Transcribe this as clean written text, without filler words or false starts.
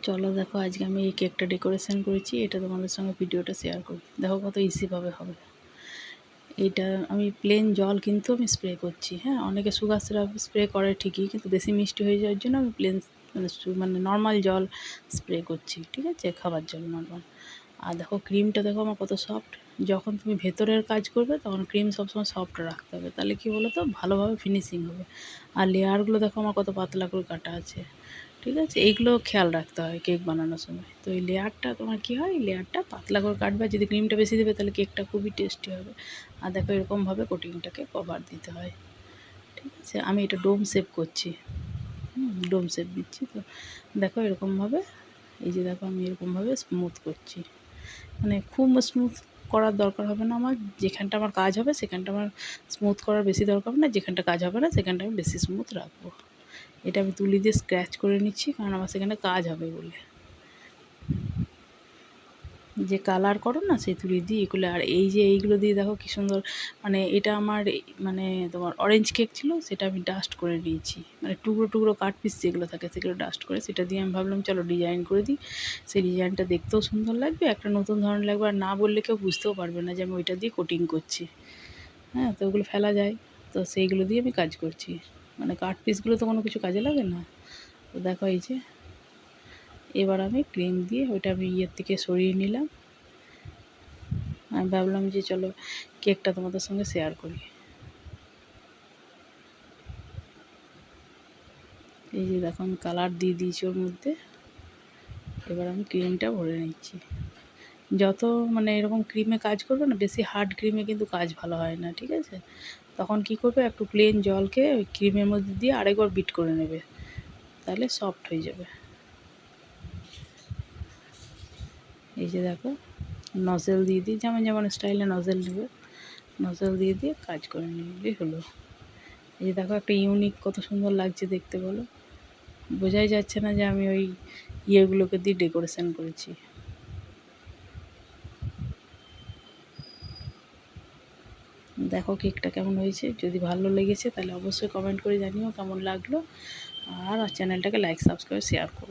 চলো দেখো আজকে আমি এই কেকটা ডেকোরেশন করেছি, এটা তোমাদের সঙ্গে ভিডিওটা শেয়ার করি। দেখো কত ইজিভাবে হবে। এইটা আমি প্লেন জল কিন্তু আমি স্প্রে করছি। হ্যাঁ, অনেকে সুগার সিরাপ স্প্রে করে ঠিকই, কিন্তু বেশি মিষ্টি হয়ে যাওয়ার জন্য আমি প্লেন মানে নর্মাল জল স্প্রে করছি। ঠিক আছে, খাবার জল নর্মাল। আর দেখো ক্রিমটা দেখো আমার কত সফট। যখন তুমি ভেতরের কাজ করবে তখন ক্রিম সবসময় সফট রাখতে হবে, তাহলে কি বলো তো ভালোভাবে ফিনিশিং হবে। আর লেয়ারগুলো দেখো আমার কত পাতলা করে কাটা আছে। ঠিক আছে, এইগুলো খেয়াল রাখতে হয় কেক বানানোর সময়। তো এই লেয়ারটা তোমার কী হয়, লেয়ারটা পাতলা করে কাটবে। যদি ক্রিমটা বেশি দেবে তাহলে কেকটা খুবই টেস্টি হবে। আর দেখো এরকমভাবে কোটিংটাকে কভার দিতে হয়। ঠিক আছে, আমি এটা ডোম শেপ করছি। ডোম শেপ দিচ্ছি। তো দেখো এরকমভাবে, এই যে দেখো আমি এরকমভাবে স্মুথ করছি। মানে খুব স্মুথ করার দরকার হবে না আমার। যেখানটা আমার কাজ হবে সেখানটা আমার স্মুথ করার বেশি দরকার হবে না, যেখানটা কাজ হবে না সেখানটা আমি বেশি স্মুথ রাখবো। এটা আমি তুলি দিয়ে স্ক্র্যাচ করে নিচ্ছি, কারণ আমার সেখানে কাজ হবে বলে। যে কালার করো না সেই তুলি দিয়ে এগুলো। আর এই যে এইগুলো দিয়ে দেখো কী সুন্দর। মানে এটা আমার মানে তোমার অরেঞ্জ কেক ছিল, সেটা আমি ডাস্ট করে নিয়েছি। মানে টুকরো টুকরো কাট পিস যেগুলো থাকে সেগুলো ডাস্ট করে, সেটা দিয়ে আমি ভাবলাম চলো ডিজাইন করে দিই। সেই ডিজাইনটা দেখতেও সুন্দর লাগবে, একটা নতুন ধরনের লাগবে। আর না বললে কেউ বুঝতেও পারবে না যে আমি ওইটা দিয়ে কোটিং করছি। হ্যাঁ, তো ওগুলো ফেলা যায়, তো সেইগুলো দিয়ে আমি কাজ করছি। মানে কাট পিসগুলো তো কোনো কিছু কাজে লাগে না। তো দেখো এই যে এবার আমি ক্রিম দিয়ে ওইটা আমি ইয়ের থেকে সরিয়ে নিলাম। আমি ভাবলাম যে চলো কেকটা তোমাদের সঙ্গে শেয়ার করি। এই যে দেখো আমি কালার দিয়ে দিয়েছি ওর মধ্যে। এবার আমি ক্রিমটা ভরে নিচ্ছি। যত মানে এরকম ক্রিমে কাজ করবে না, বেশি হার্ড ক্রিমে কিন্তু কাজ ভালো হয় না। ঠিক আছে, তখন কি করবে, একটু প্লেন জলকে ওই ক্রিমের মধ্যে দিয়ে আরেকবার বিট করে নেবে, তাহলে সফট হয়ে যাবে। এই যে দেখো নজেল দিয়ে দিই, যেমন যেমন স্টাইলে নজেল নেবে, নজেল দিয়ে দিয়ে কাজ করে নিলেই হলো। এই যে দেখো একটা ইউনিক কত সুন্দর লাগছে দেখতে, বলো। বোঝাই যাচ্ছে না যে আমি ওই ইয়েগুলোকে দিয়ে ডেকোরেশন করেছি। দেখো কেকটা কেমন হয়েছে। যদি ভালো লেগেছে তাহলে অবশ্যই কমেন্ট করে জানিও কেমন লাগলো। আর চ্যানেলটাকে লাইক সাবস্ক্রাইব শেয়ার করো।